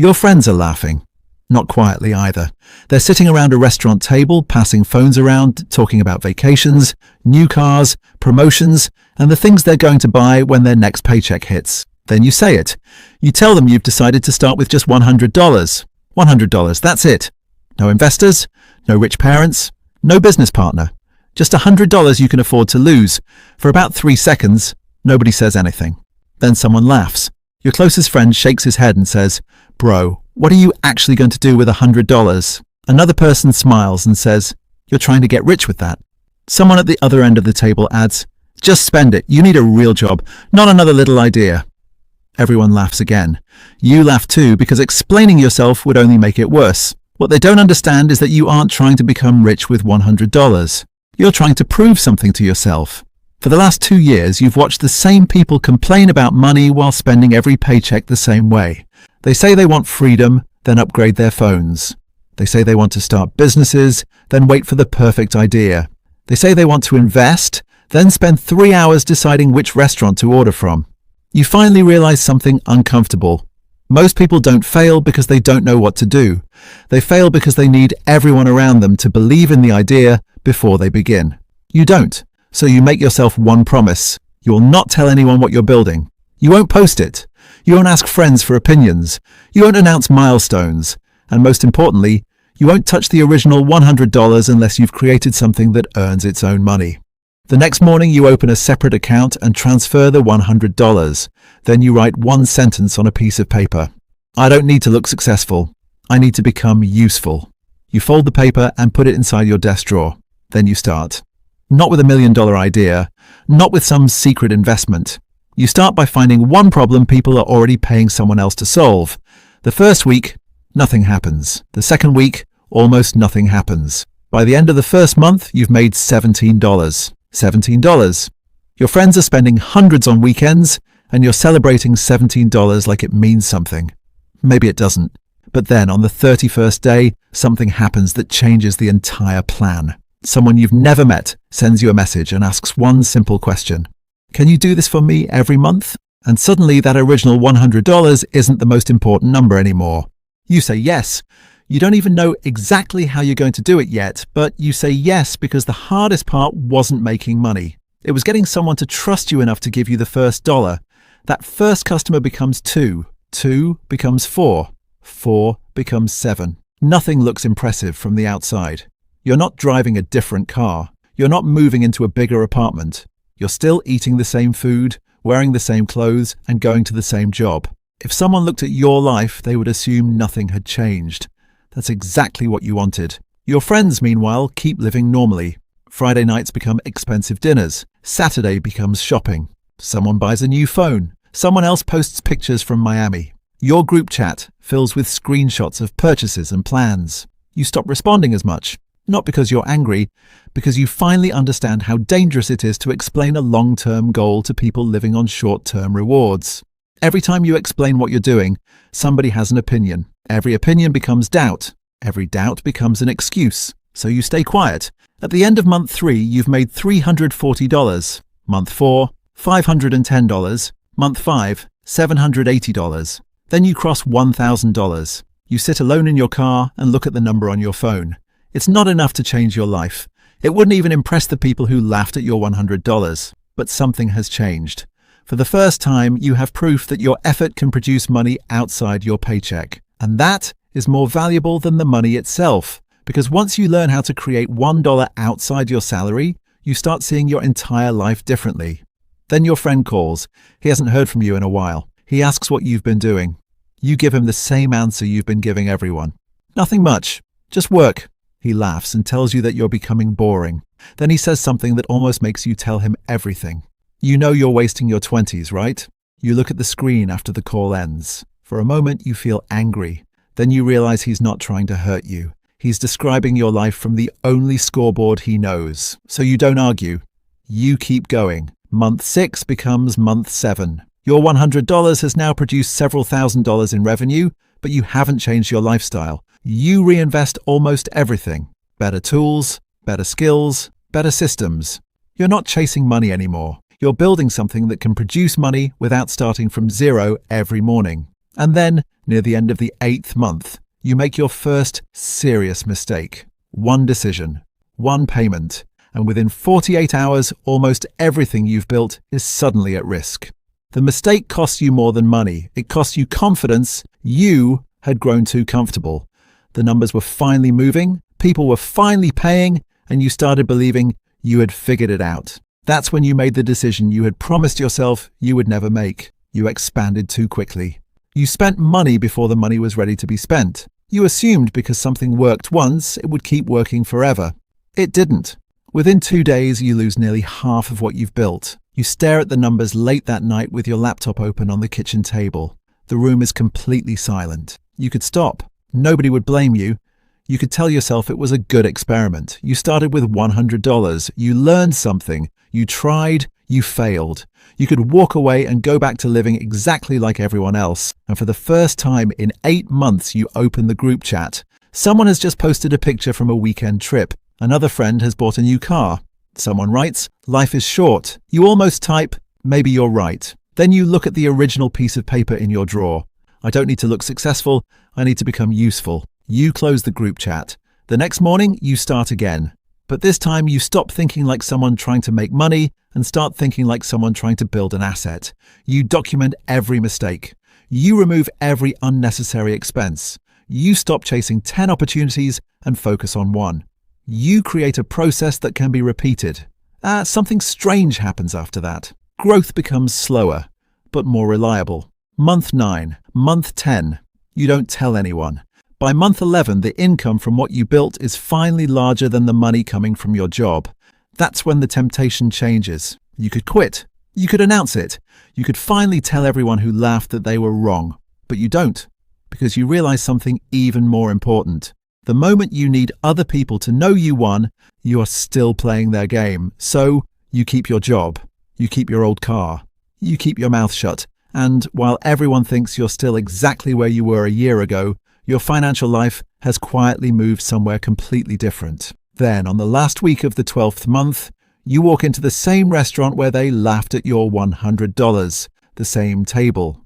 Your friends are laughing. Not quietly either. They're sitting around a restaurant table, passing phones around, talking about vacations, new cars, promotions, and the things they're going to buy when their next paycheck hits. Then you say it. You tell them you've decided to start with just $100. $100, that's it. No investors, no rich parents, no business partner. Just $100 you can afford to lose. For about 3 seconds, nobody says anything. Then someone laughs. Your closest friend shakes his head and says, "Bro, what are you actually going to do with $100? Another person smiles and says, "You're trying to get rich with that." Someone at the other end of the table adds, "Just spend it. You need a real job, not another little idea." Everyone laughs again. You laugh too, because explaining yourself would only make it worse. What they don't understand is that you aren't trying to become rich with $100. You're trying to prove something to yourself. For the last 2 years, you've watched the same people complain about money while spending every paycheck the same way. They say they want freedom, then upgrade their phones. They say they want to start businesses, then wait for the perfect idea. They say they want to invest, then spend 3 hours deciding which restaurant to order from. You finally realize something uncomfortable. Most people don't fail because they don't know what to do. They fail because they need everyone around them to believe in the idea before they begin. You don't. So you make yourself one promise. You will not tell anyone what you're building. You won't post it. You won't ask friends for opinions. You won't announce milestones. And most importantly, you won't touch the original $100 unless you've created something that earns its own money. The next morning you open a separate account and transfer the $100. Then you write one sentence on a piece of paper. "I don't need to look successful. I need to become useful." You fold the paper and put it inside your desk drawer. Then you start. Not with $1 million idea, not with some secret investment. You start by finding one problem people are already paying someone else to solve. The first week, nothing happens. The second week, almost nothing happens. By the end of the first month, you've made $17. $17. Your friends are spending hundreds on weekends, and you're celebrating $17 like it means something. Maybe it doesn't. But then, on the 31st day, something happens that changes the entire plan. Someone you've never met sends you a message and asks one simple question. "Can you do this for me every month?" And suddenly that original $100 isn't the most important number anymore. You say yes. You don't even know exactly how you're going to do it yet, but you say yes because the hardest part wasn't making money. It was getting someone to trust you enough to give you the first dollar. That first customer becomes 2. 2 becomes 4. 4 becomes 7. Nothing looks impressive from the outside. You're not driving a different car. You're not moving into a bigger apartment. You're still eating the same food, wearing the same clothes, and going to the same job. If someone looked at your life, they would assume nothing had changed. That's exactly what you wanted. Your friends, meanwhile, keep living normally. Friday nights become expensive dinners. Saturday becomes shopping. Someone buys a new phone. Someone else posts pictures from Miami. Your group chat fills with screenshots of purchases and plans. You stop responding as much. Not because you're angry, because you finally understand how dangerous it is to explain a long-term goal to people living on short-term rewards. Every time you explain what you're doing, somebody has an opinion. Every opinion becomes doubt. Every doubt becomes an excuse. So you stay quiet. At the end of month 3, you've made $340. Month 4, $510. Month 5, $780. Then you cross $1,000. You sit alone in your car and look at the number on your phone. It's not enough to change your life. It wouldn't even impress the people who laughed at your $100. But something has changed. For the first time, you have proof that your effort can produce money outside your paycheck. And that is more valuable than the money itself. Because once you learn how to create $1 outside your salary, you start seeing your entire life differently. Then your friend calls. He hasn't heard from you in a while. He asks what you've been doing. You give him the same answer you've been giving everyone. Nothing much. Just work. He laughs and tells you that you're becoming boring. Then he says something that almost makes you tell him everything. You know you're wasting your 20s, right? You look at the screen after the call ends. For a moment, you feel angry. Then you realize he's not trying to hurt you. He's describing your life from the only scoreboard he knows. So you don't argue. You keep going. Month 6 becomes month 7. Your $100 has now produced several $1,000s in revenue, but you haven't changed your lifestyle. You reinvest almost everything. Better tools, better skills, better systems. You're not chasing money anymore. You're building something that can produce money without starting from zero every morning. And then Near the end of the 8th month, you make your first serious mistake. One decision, one payment, and within 48 hours, almost everything you've built is suddenly at risk. The mistake costs you more than money. It costs you confidence. You had grown too comfortable. The numbers were finally moving, people were finally paying, and you started believing you had figured it out. That's when you made the decision you had promised yourself you would never make. You expanded too quickly. You spent money before the money was ready to be spent. You assumed because something worked once, it would keep working forever. It didn't. Within 2 days, you lose nearly half of what you've built. You stare at the numbers late that night with your laptop open on the kitchen table. The room is completely silent. You could stop. Nobody would blame you. You could tell yourself it was a good experiment. You started with $100. You learned something. You tried. You failed. You could walk away and go back to living exactly like everyone else. And for the first time in 8 months, you open the group chat. Someone has just posted a picture from a weekend trip. Another friend has bought a new car. Someone writes, "Life is short." You almost type, "Maybe you're right." Then you look at the original piece of paper in your drawer. "I don't need to look successful. I need to become useful." You close the group chat. The next morning, you start again. But this time, you stop thinking like someone trying to make money and start thinking like someone trying to build an asset. You document every mistake. You remove every unnecessary expense. You stop chasing 10 opportunities and focus on one. You create a process that can be repeated. Something strange happens after that. Growth becomes slower, but more reliable. Month 9, month 10, you don't tell anyone. By month 11, the income from what you built is finally larger than the money coming from your job. That's when the temptation changes. You could quit. You could announce it. You could finally tell everyone who laughed that they were wrong. But you don't, because you realize something even more important. The moment you need other people to know you won, you are still playing their game. So you keep your job, you keep your old car, you keep your mouth shut. And while everyone thinks you're still exactly where you were a year ago, your financial life has quietly moved somewhere completely different. Then on the last week of the 12th month, you walk into the same restaurant where they laughed at your $100, the same table,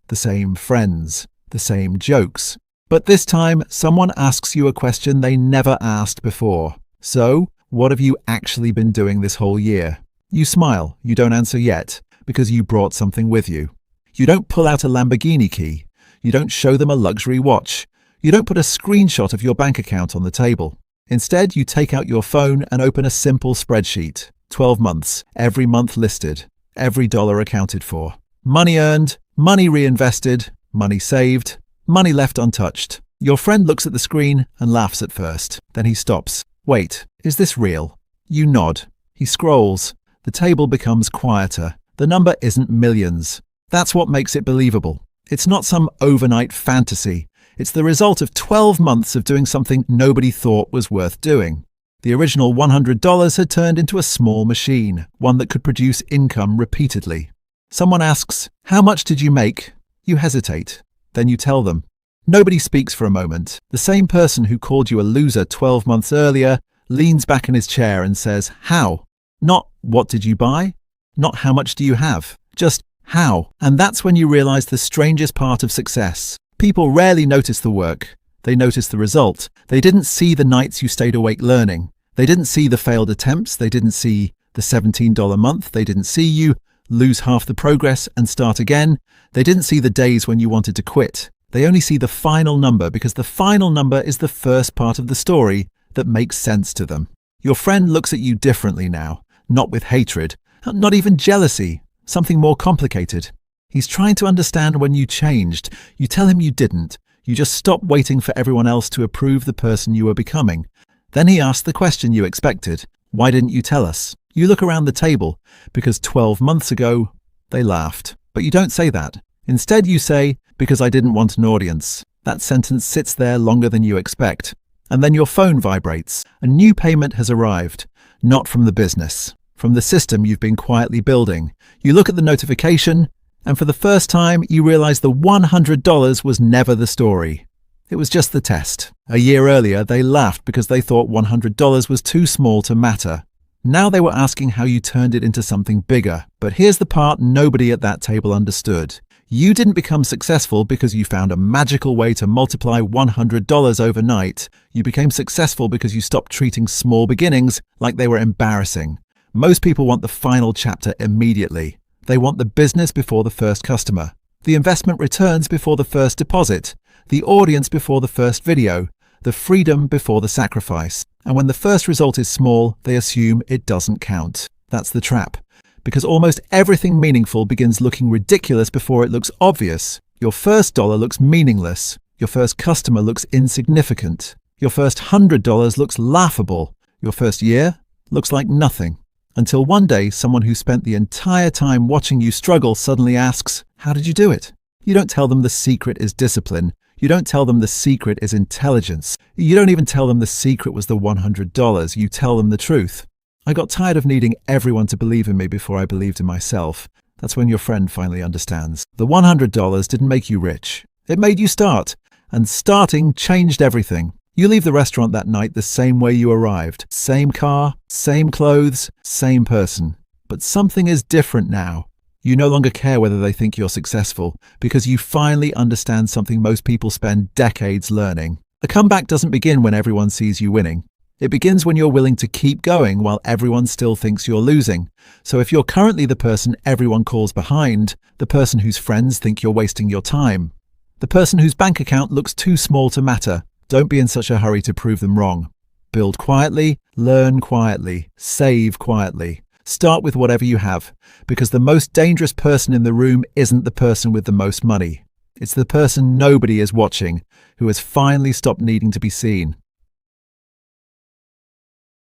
the same friends, the same jokes. But this time, someone asks you a question they never asked before. "So, what have you actually been doing this whole year?" You smile. You don't answer yet, because you brought something with you. You don't pull out a Lamborghini key. You don't show them a luxury watch. You don't put a screenshot of your bank account on the table. Instead, you take out your phone and open a simple spreadsheet. 12 months, every month listed, every dollar accounted for. Money earned, money reinvested, money saved, money left untouched. Your friend looks at the screen and laughs at first. Then he stops. "Wait, is this real?" You nod. He scrolls. The table becomes quieter. The number isn't millions. That's what makes it believable. It's not some overnight fantasy. It's the result of 12 months of doing something nobody thought was worth doing. The original $100 had turned into a small machine, one that could produce income repeatedly. Someone asks, "How much did you make?" You hesitate. Then you tell them. Nobody speaks for a moment. The same person who called you a loser 12 months earlier leans back in his chair and says, "How?" Not "What did you buy?" Not "How much do you have?" Just "How?" And that's when you realize the strangest part of success. People rarely notice the work. They notice the result. They didn't see the nights you stayed awake learning. They didn't see the failed attempts. They didn't see the $17 month. They didn't see you lose half the progress and start again. They didn't see the days when you wanted to quit. They only see the final number, because the final number is the first part of the story that makes sense to them. Your friend looks at you differently now, not with hatred, not even jealousy, something more complicated. He's trying to understand when you changed. You tell him you didn't. You just stopped waiting for everyone else to approve the person you were becoming. Then he asks the question you expected. "Why didn't you tell us?" You look around the table, because 12 months ago, they laughed. But you don't say that. Instead, you say, "Because I didn't want an audience." That sentence sits there longer than you expect. And then your phone vibrates. A new payment has arrived. Not from the business, from the system you've been quietly building. You look at the notification, and for the first time, you realize the $100 was never the story. It was just the test. A year earlier, they laughed because they thought $100 was too small to matter. Now they were asking how you turned it into something bigger. But here's the part nobody at that table understood. You didn't become successful because you found a magical way to multiply $100 overnight. You became successful because you stopped treating small beginnings like they were embarrassing. Most people want the final chapter immediately. They want the business before the first customer, the investment returns before the first deposit, the audience before the first video, the freedom before the sacrifice. And when the first result is small, they assume it doesn't count. That's the trap. Because almost everything meaningful begins looking ridiculous before it looks obvious. Your first dollar looks meaningless. Your first customer looks insignificant. Your first $100 looks laughable. Your first year looks like nothing. Until one day, someone who spent the entire time watching you struggle suddenly asks, "How did you do it?" You don't tell them the secret is discipline. You don't tell them the secret is intelligence. You don't even tell them the secret was the $100. You tell them the truth. I got tired of needing everyone to believe in me before I believed in myself. That's when your friend finally understands. The $100 didn't make you rich. It made you start. And starting changed everything. You leave the restaurant that night the same way you arrived. Same car, same clothes, same person. But something is different now. You no longer care whether they think you're successful because you finally understand something most people spend decades learning. A comeback doesn't begin when everyone sees you winning. It begins when you're willing to keep going while everyone still thinks you're losing. So if you're currently the person everyone calls behind, the person whose friends think you're wasting your time, the person whose bank account looks too small to matter, don't be in such a hurry to prove them wrong. Build quietly, learn quietly, save quietly. Start with whatever you have, because the most dangerous person in the room isn't the person with the most money. It's the person nobody is watching, who has finally stopped needing to be seen.